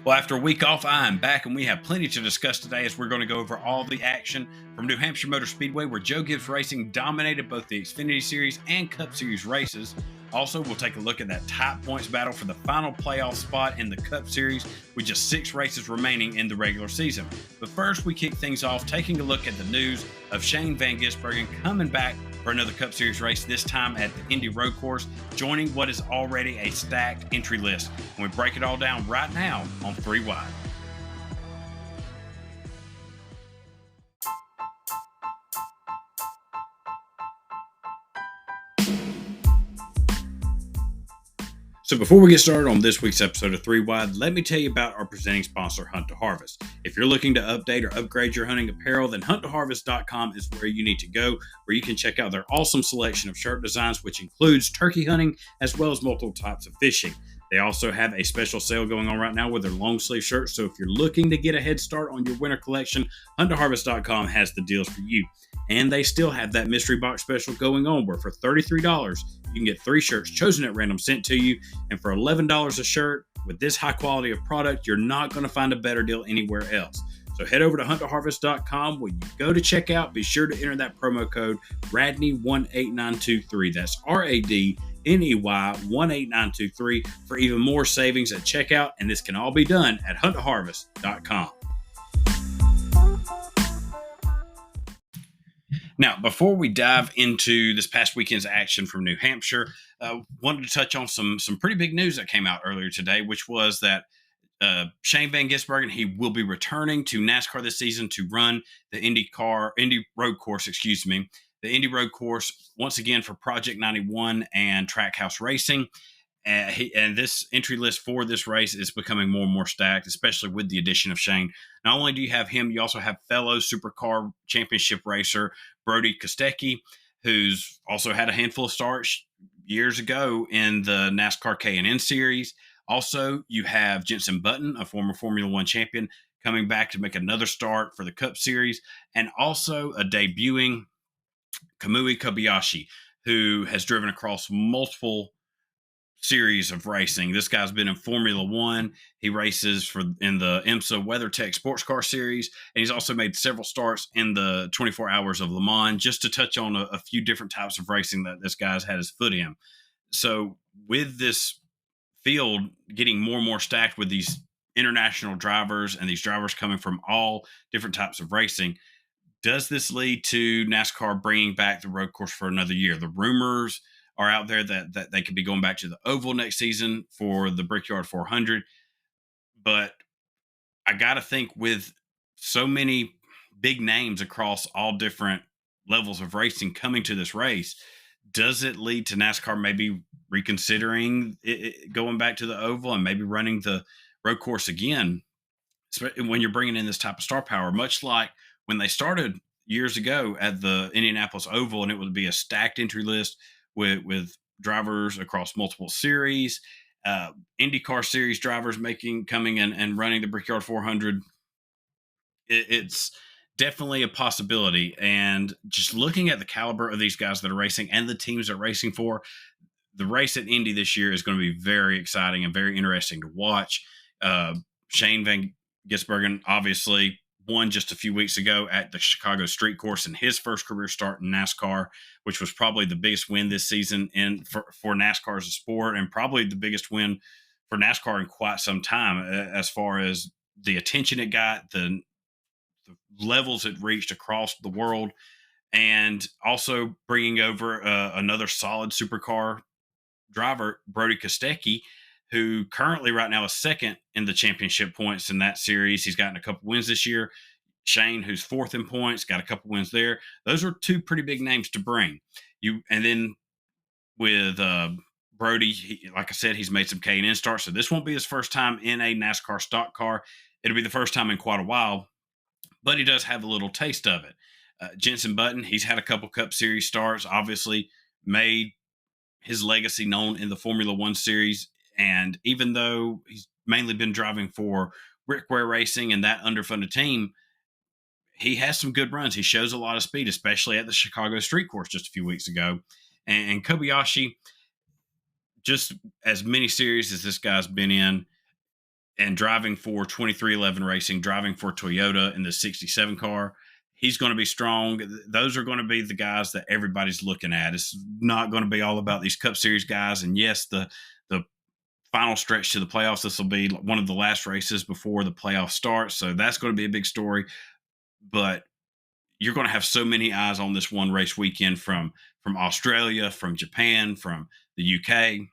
Well, after a week off, I am back and we have plenty to discuss today as we're going to go over all the action from New Hampshire Motor Speedway, where Joe Gibbs Racing dominated both the Xfinity Series and Cup Series races. Also, we'll take a look at that top points battle for the final playoff spot in the Cup Series with just 6 races remaining in the regular season. But first, we kick things off taking a look at the news of Shane Van Gisbergen coming back for another Cup Series race, this time at the Indy Road Course, joining what is already a stacked entry list. And we break it all down right now on 3 Wide. So before we get started on this week's episode of 3 Wide, let me tell you about our presenting sponsor, Hunt to Harvest. If you're looking to update or upgrade your hunting apparel, then hunttoharvest.com is where you need to go, where you can check out their awesome selection of shirt designs, which includes turkey hunting as well as multiple types of fishing. They also have a special sale going on right now with their long sleeve shirts, so if you're looking to get a head start on your winter collection, hunttoharvest.com has the deals for you. And they still have that mystery box special going on where for $33, you can get 3 shirts chosen at random sent to you. And for $11 a shirt, with this high quality of product, you're not going to find a better deal anywhere else. So head over to hunttoharvest.com. When you go to checkout, be sure to enter that promo code RADNEY18923. That's RADNEY 18923 for even more savings at checkout. And this can all be done at hunttoharvest.com. Now, before we dive into this past weekend's action from New Hampshire, wanted to touch on some pretty big news that came out earlier today, which was that Shane Van Gisbergen, he will be returning to NASCAR this season to run the Indy Road Course, the Indy Road Course once again for Project 91 and Trackhouse Racing. And this entry list for this race is becoming more and more stacked, especially with the addition of Shane. Not only do you have him, you also have fellow Supercar Championship racer Brody Kostecki, who's also had a handful of starts years ago in the NASCAR K&N Series. Also, you have Jenson Button, a former Formula One champion, coming back to make another start for the Cup Series, and also a debuting Kamui Kobayashi, who has driven across multiple series of racing. This guy's been in Formula One. He races in the IMSA WeatherTech Sports Car Series, and he's also made several starts in the 24 Hours of Le Mans, just to touch on a few different types of racing that this guy's had his foot in. So with this field getting more and more stacked with these international drivers and these drivers coming from all different types of racing, does this lead to NASCAR bringing back the road course for another year? The rumors are out there that they could be going back to the oval next season for the Brickyard 400. But I got to think, with so many big names across all different levels of racing coming to this race, does it lead to NASCAR maybe reconsidering going back to the oval and maybe running the road course again when you're bringing in this type of star power, much like when they started years ago at the Indianapolis Oval, and it would be a stacked entry list with drivers across multiple series, IndyCar series drivers coming in and running the Brickyard 400. It's definitely a possibility. And just looking at the caliber of these guys that are racing and the teams they're racing for, the race at Indy this year is going to be very exciting and very interesting to watch. Shane Van Gisbergen obviously won just a few weeks ago at the Chicago Street Course in his first career start in NASCAR, which was probably the biggest win this season for NASCAR as a sport, and probably the biggest win for NASCAR in quite some time, as far as the attention it got, the levels it reached across the world, and also bringing over another solid supercar driver, Brody Kostecki, who currently right now is second in the championship points in that series. He's gotten a couple wins this year. Shane, who's fourth in points, got a couple wins there. Those are 2 pretty big names to bring. And then with Brody, like I said, he's made some K&N starts, so this won't be his first time in a NASCAR stock car. It'll be the first time in quite a while, but he does have a little taste of it. Jenson Button, he's had a couple Cup Series starts, obviously made his legacy known in the Formula One series. And even though he's mainly been driving for Rick Ware Racing and that underfunded team, he has some good runs. He shows a lot of speed, especially at the Chicago Street Course just a few weeks ago. And Kobayashi, just as many series as this guy's been in, and driving for 2311 Racing, driving for Toyota in the 67 car. He's going to be strong. Those are going to be the guys that everybody's looking at. It's not going to be all about these Cup Series guys. And yes, the final stretch to the playoffs, this will be one of the last races before the playoff starts. So that's going to be a big story. But you're going to have so many eyes on this one race weekend from Australia, from Japan, from the UK.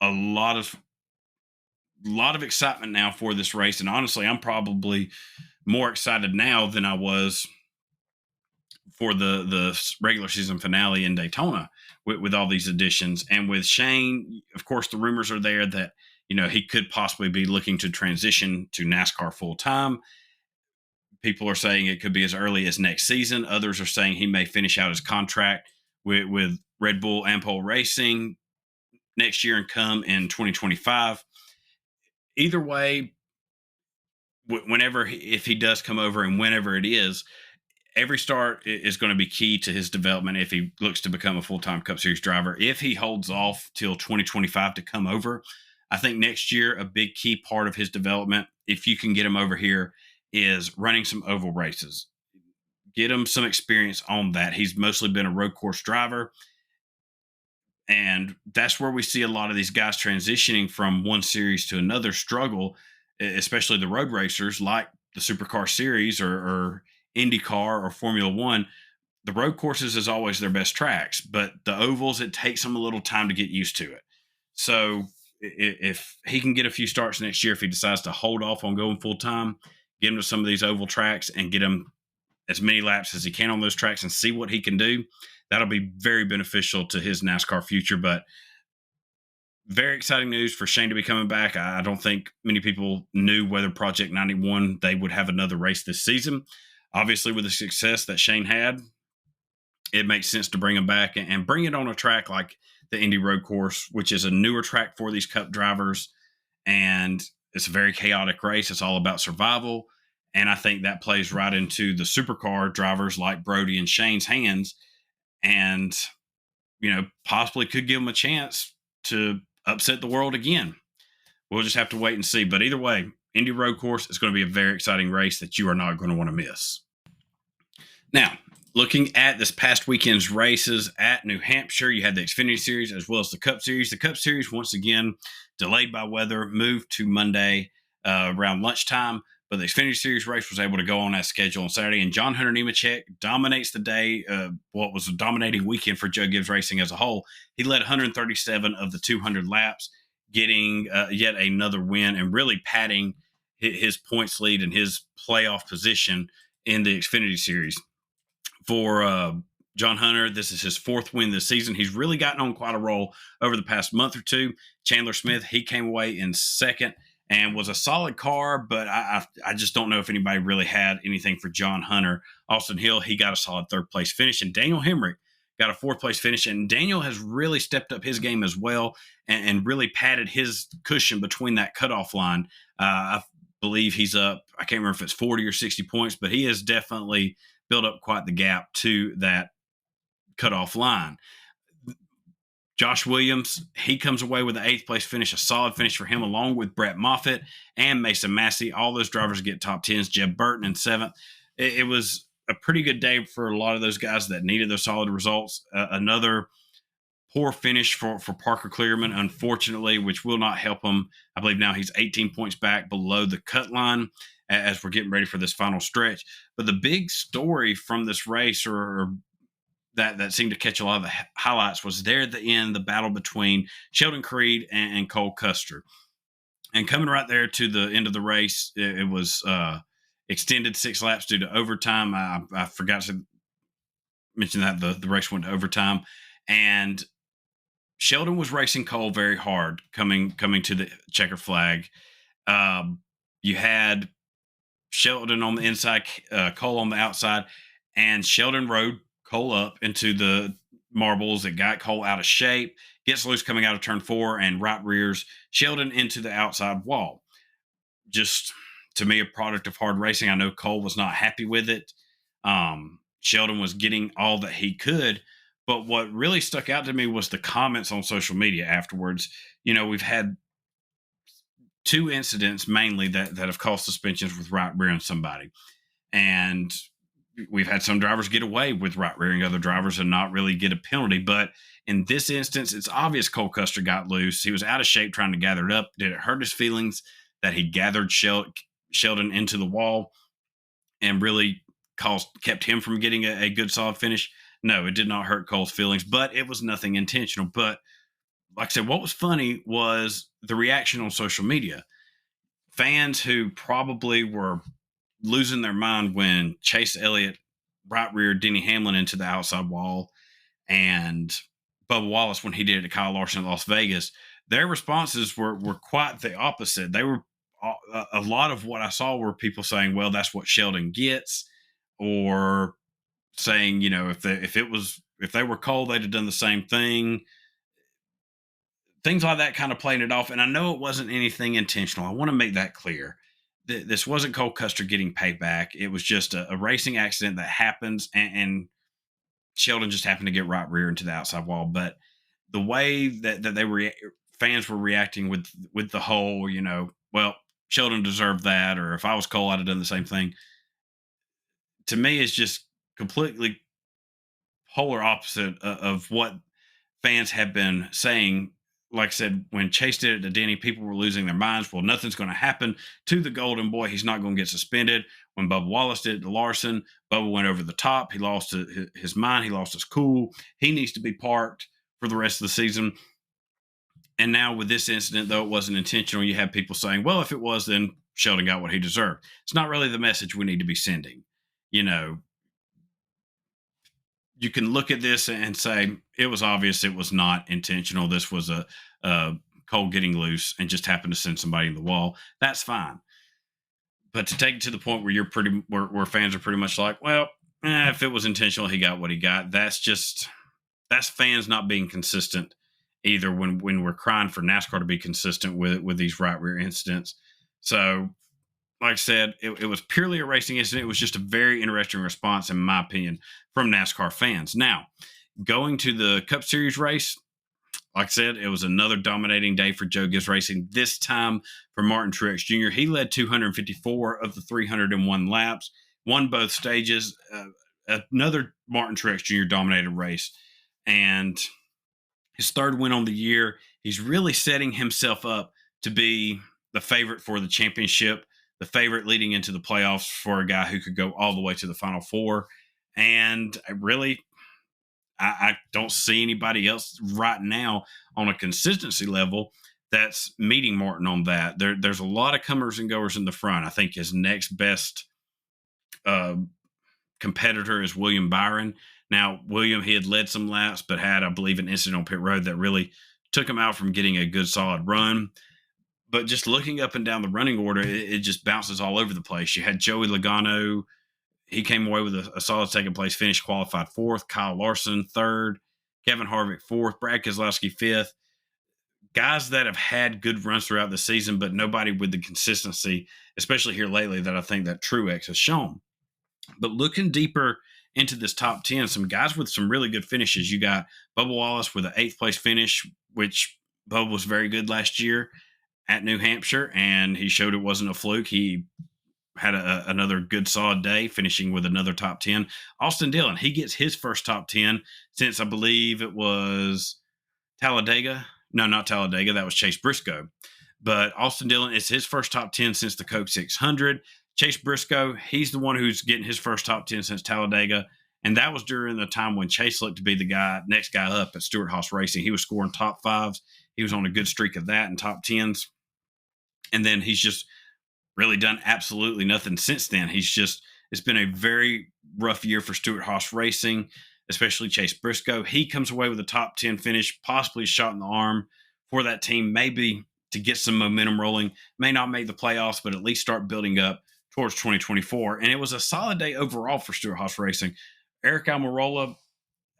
A lot of excitement now for this race, and honestly, I'm probably more excited now than I was for the regular season finale in Daytona with all these additions. And with Shane, of course, the rumors are there that he could possibly be looking to transition to NASCAR full time. People are saying it could be as early as next season. Others are saying he may finish out his contract with Red Bull Ampol Racing next year and come in 2025. Either way, whenever if he does come over and whenever it is, every start is going to be key to his development if he looks to become a full-time Cup Series driver. If he holds off till 2025 to come over, I think next year a big key part of his development, if you can get him over here, is running some oval races. Get him some experience on that. He's mostly been a road course driver, and that's where we see a lot of these guys transitioning from one series to another struggle, especially the road racers like the Supercar Series or IndyCar or Formula One. The road courses is always their best tracks, but the ovals, it takes them a little time to get used to it. So if he can get a few starts next year, if he decides to hold off on going full time, get him to some of these oval tracks and get him as many laps as he can on those tracks and see what he can do, that'll be very beneficial to his NASCAR future. But very exciting news for Shane to be coming back. I don't think many people knew whether Project 91, they would have another race this season. Obviously, with the success that Shane had, it makes sense to bring him back and bring it on a track like the Indy Road Course, which is a newer track for these Cup drivers. And it's a very chaotic race. It's all about survival. And I think that plays right into the supercar drivers like Brody and Shane's hands, and, possibly could give them a chance to upset the world again. We'll just have to wait and see. But either way, Indy Road Course is going to be a very exciting race that you are not going to want to miss. Now, looking at this past weekend's races at New Hampshire, you had the Xfinity Series as well as the Cup Series. The Cup Series, once again, delayed by weather, moved to Monday around lunchtime. But the Xfinity Series race was able to go on that schedule on Saturday. And John Hunter Nemechek dominates the day, what was a dominating weekend for Joe Gibbs Racing as a whole. He led 137 of the 200 laps, getting yet another win and really padding his points lead and his playoff position in the Xfinity Series. For John Hunter, this is his fourth win this season. He's really gotten on quite a roll over the past month or two. Chandler Smith, he came away in second and was a solid car, but I just don't know if anybody really had anything for John Hunter. Austin Hill, he got a solid third-place finish, and Daniel Hemrick got a fourth-place finish. And Daniel has really stepped up his game as well and really padded his cushion between that cutoff line. I believe he's up, I can't remember if it's 40 or 60 points, but he has definitely built up quite the gap to that cutoff line. Josh Williams, he comes away with the eighth-place finish, a solid finish for him, along with Brett Moffitt and Mason Massey. All those drivers get top tens. Jeb Burton in seventh. It was a pretty good day for a lot of those guys that needed those solid results. Another poor finish for Parker Clearman, unfortunately, which will not help him. I believe now he's 18 points back below the cut line as we're getting ready for this final stretch. But the big story from this race, or that seemed to catch a lot of the highlights, was there at the end, the battle between Sheldon Creed and Cole Custer. And coming right there to the end of the race, it was extended 6 laps due to overtime. I forgot to mention that the race went to overtime. And Sheldon was racing Cole very hard coming to the checker flag. You had Sheldon on the inside, Cole on the outside, and Sheldon rode Cole up into the marbles that got Cole out of shape, gets loose coming out of turn 4, and right rears Sheldon into the outside wall. Just, to me, a product of hard racing. I know Cole was not happy with it. Sheldon was getting all that he could, but what really stuck out to me was the comments on social media afterwards. We've had two incidents mainly that have caused suspensions with right rearing somebody. And we've had some drivers get away with right rearing other drivers and not really get a penalty. But in this instance, it's obvious Cole Custer got loose. He was out of shape trying to gather it up. Did it hurt his feelings that he gathered Sheldon into the wall and really kept him from getting a good solid finish? No, it did not hurt Cole's feelings, but it was nothing intentional. But like I said, what was funny was the reaction on social media. Fans who probably were losing their mind when Chase Elliott right reared Denny Hamlin into the outside wall, and Bubba Wallace when he did it to Kyle Larson in Las Vegas, their responses were quite the opposite. They were a lot of what I saw were people saying, "Well, that's what Sheldon gets," or saying, if they were Cole, they'd have done the same thing. Things like that, kind of playing it off. And I know it wasn't anything intentional. I want to make that clear. This wasn't Cole Custer getting payback. It was just a racing accident that happens, and Sheldon just happened to get right rear into the outside wall. But the way that they were, fans were reacting with the whole, well, Sheldon deserved that, or if I was Cole, I'd have done the same thing. To me, it's just completely polar opposite of what fans have been saying. Like I said, when Chase did it to Denny, people were losing their minds. Well, nothing's going to happen to the Golden Boy. He's not going to get suspended. When Bubba Wallace did it to Larson, Bubba went over the top. He lost his mind. He lost his cool. He needs to be parked for the rest of the season. And now with this incident, though it wasn't intentional, you have people saying, well, if it was, then Sheldon got what he deserved. It's not really the message we need to be sending. You can look at this and say it was obvious it was not intentional. This was a Cole getting loose and just happened to send somebody in the wall. That's fine. But to take it to the point where where fans are pretty much like, well, if it was intentional, he got what he got. That's fans not being consistent either when we're crying for NASCAR to be consistent with these right rear incidents. So like I said, it was purely a racing incident. It was just a very interesting response, in my opinion, from NASCAR fans. Now, going to the Cup Series race, like I said, it was another dominating day for Joe Gibbs Racing, this time for Martin Truex Jr. He led 254 of the 301 laps, won both stages. Another Martin Truex Jr. dominated race, and his third win on the year. He's really setting himself up to be the favorite for the championship, the favorite leading into the playoffs for a guy who could go all the way to the Final Four. And I don't see anybody else right now on a consistency level that's meeting Martin on that. There's a lot of comers and goers in the front. I think his next best competitor is William Byron. Now, William, he had led some laps, but had, I believe, an incident on pit road that really took him out from getting a good, solid run. But just looking up and down the running order, it just bounces all over the place. You had Joey Logano. He came away with a solid second place finish, qualified fourth. Kyle Larson, third. Kevin Harvick, fourth. Brad Keselowski, fifth. Guys that have had good runs throughout the season, but nobody with the consistency, especially here lately, that I think that Truex has shown. But looking deeper into this top 10, some guys with some really good finishes. You got Bubba Wallace with an 8th place finish, which Bubba was very good last year at New Hampshire, and he showed it wasn't a fluke. He had another good solid day, finishing with another top 10. Austin Dillon, he gets his first top 10 since I believe it was Talladega. No, not Talladega. That was Chase Briscoe. But Austin Dillon, it's his first top 10 since the Coke 600. Chase Briscoe, he's the one who's getting his first top 10 since Talladega. And that was during the time when Chase looked to be the next guy up at Stewart-Haas Racing. He was scoring top 5s. He was on a good streak of that and top 10s. And then he's just really done absolutely nothing since then. It's been a very rough year for Stewart-Haas Racing, especially Chase Briscoe. He comes away with a top 10 finish, possibly a shot in the arm for that team, maybe to get some momentum rolling. May not make the playoffs, but at least start building up towards 2024. And it was a solid day overall for Stewart-Haas Racing. Eric Almirola,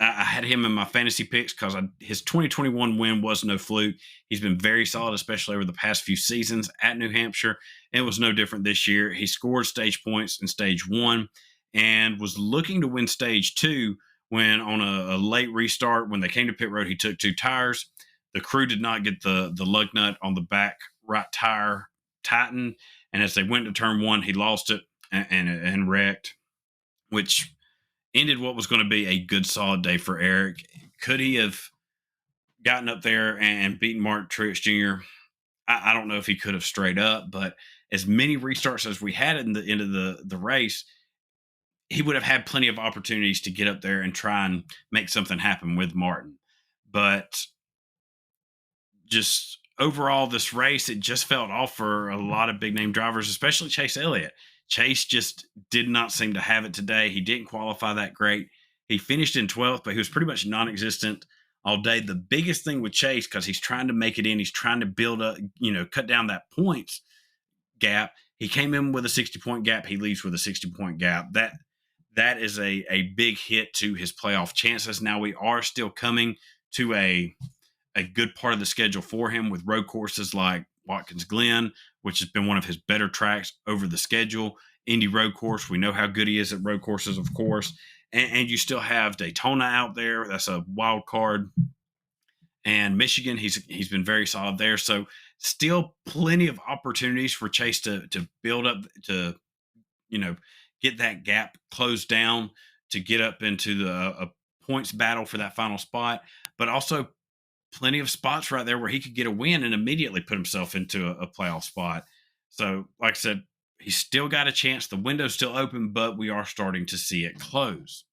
I had him in my fantasy picks because his 2021 win was no fluke. He's been very solid, especially over the past few seasons at New Hampshire. It was no different this year. He scored stage points in stage 1 and was looking to win stage 2 when on a late restart, when they came to pit road, he took 2 tires. The crew did not get the lug nut on the back right tire tightened, and as they went to turn one, he lost it and wrecked, which ended what was going to be a good solid day for Eric. Could he have gotten up there and beaten Martin Truex Jr.? I don't know if he could have straight up, but as many restarts as we had in the end of the race, he would have had plenty of opportunities to get up there and try and make something happen with Martin. But just overall, this race, it just felt off for a lot of big name drivers, especially Chase Elliott. Chase just did not seem to have it today. He didn't qualify that great. He finished in 12th, but he was pretty much non existent all day. The biggest thing with Chase, because he's trying to make it in, he's trying to build up, cut down that points gap. He came in with a 60-point gap. He leaves with a 60-point gap. That is a big hit to his playoff chances. Now we are still coming to a good part of the schedule for him with road courses like Watkins Glen, which has been one of his better tracks over the schedule. Indy Road Course, we know how good he is at road courses, of course. And you still have Daytona out there. That's a wild card. And Michigan, he's been very solid there. So still plenty of opportunities for Chase to build up, to get that gap closed down, to get up into a points battle for that final spot, but also plenty of spots right there where he could get a win and immediately put himself into a playoff spot. So, like I said, he's still got a chance. The window's still open, but we are starting to see it close.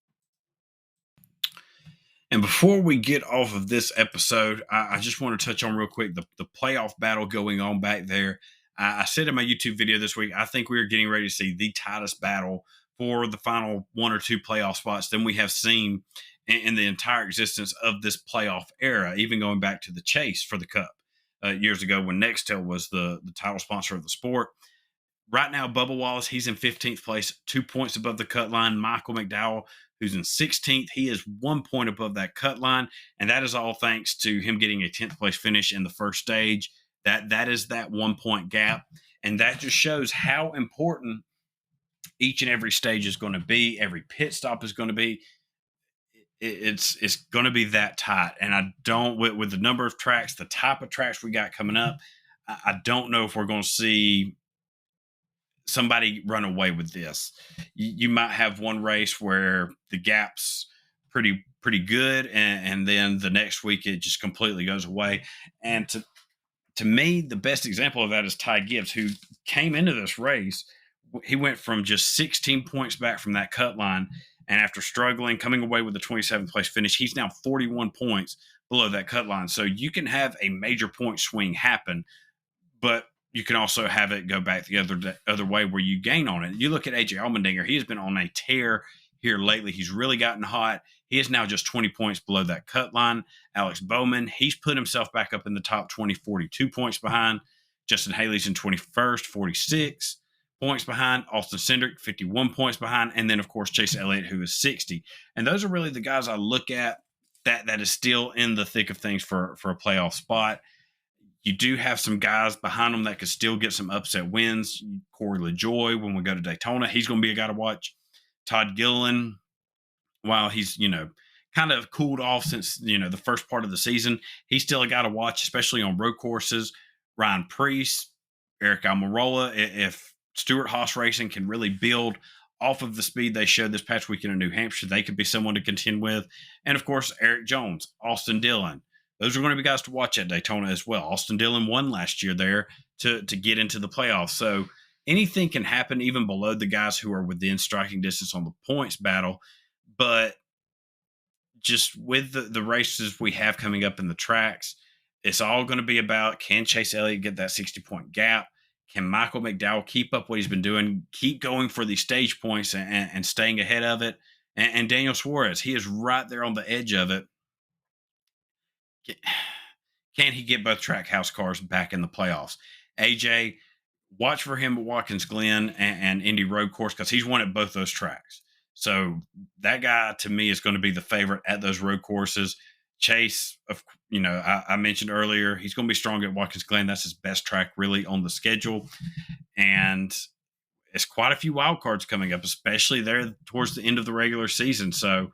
And before we get off of this episode, I just want to touch on real quick the playoff battle going on back there. I said in my YouTube video this week, I think we are getting ready to see the tightest battle for the final one or two playoff spots than we have seen in the entire existence of this playoff era, even going back to the chase for the Cup years ago when Nextel was the title sponsor of the sport. Right now, Bubba Wallace, he's in 15th place, 2 points above the cut line. Michael McDowell, who's in 16th, he is 1 point above that cut line, and that is all thanks to him getting a 10th place finish in the first stage. That is that 1 point gap, and that just shows how important each and every stage is going to be. Every pit stop is going to be. It's going to be that tight, and I don't with the number of tracks, the type of tracks we got coming up, I don't know if we're going to see somebody run away with this. You might have one race where the gap's pretty good, and then the next week it just completely goes away. And to me, the best example of that is Ty Gibbs, who came into this race. He went from just 16 points back from that cut line, and after struggling, coming away with the 27th place finish, he's now 41 points below that cut line. So you can have a major point swing happen, but you can also have it go back the other way where you gain on it. You look at AJ Allmendinger, he has been on a tear here lately. He's really gotten hot. He is now just 20 points below that cut line. Alex Bowman, he's put himself back up in the top 20, 42 points behind. Justin Haley's in 21st, 46 points behind. Austin Cindric, 51 points behind. And then, of course, Chase Elliott, who is 60. And those are really the guys I look at that is still in the thick of things for a playoff spot. You do have some guys behind them that could still get some upset wins. Corey LaJoy, when we go to Daytona, he's going to be a guy to watch. Todd Gilliland, while he's, kind of cooled off since, the first part of the season, he's still a guy to watch, especially on road courses. Ryan Preece, Eric Almirola, if Stewart Haas Racing can really build off of the speed they showed this past weekend in New Hampshire, they could be someone to contend with. And, of course, Eric Jones, Austin Dillon. Those are going to be guys to watch at Daytona as well. Austin Dillon won last year there to get into the playoffs. So anything can happen even below the guys who are within striking distance on the points battle. But just with the races we have coming up in the tracks, it's all going to be about, can Chase Elliott get that 60-point gap? Can Michael McDowell keep up what he's been doing, keep going for these stage points and staying ahead of it? And Daniel Suarez, he is right there on the edge of it. Can he get both Trackhouse cars back in the playoffs? AJ, watch for him at Watkins Glen and Indy Road Course, because he's won at both those tracks. So that guy, to me, is going to be the favorite at those road courses. Chase, I mentioned earlier, he's going to be strong at Watkins Glen. That's his best track really on the schedule. And it's quite a few wild cards coming up, especially there towards the end of the regular season. So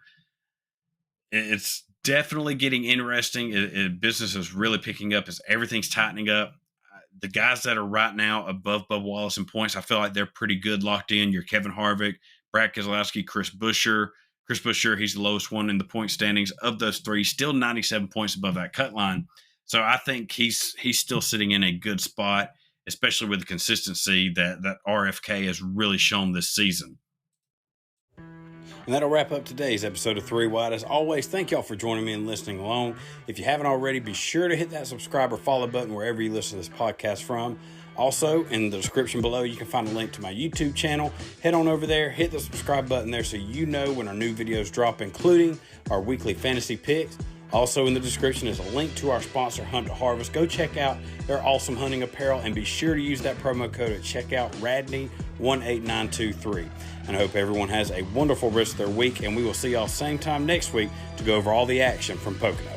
it's definitely getting interesting. Business is really picking up as everything's tightening up. the guys that are right now above Bubba Wallace in points, I feel like they're pretty good locked in. You're Kevin Harvick, Brad Keselowski, Chris Buescher. Chris Buescher, he's the lowest one in the point standings of those three, still 97 points above that cut line. So I think he's still sitting in a good spot, especially with the consistency that RFK has really shown this season. And that'll wrap up today's episode of 3 Wide. As always, thank y'all for joining me and listening along. If you haven't already, be sure to hit that subscribe or follow button wherever you listen to this podcast from. Also, in the description below, you can find a link to my YouTube channel. Head on over there, hit the subscribe button there so you know when our new videos drop, including our weekly fantasy picks. Also in the description is a link to our sponsor, Hunt to Harvest. Go check out their awesome hunting apparel and be sure to use that promo code at checkout, RADNEY18923. And I hope everyone has a wonderful rest of their week, and we will see y'all same time next week to go over all the action from Pocono.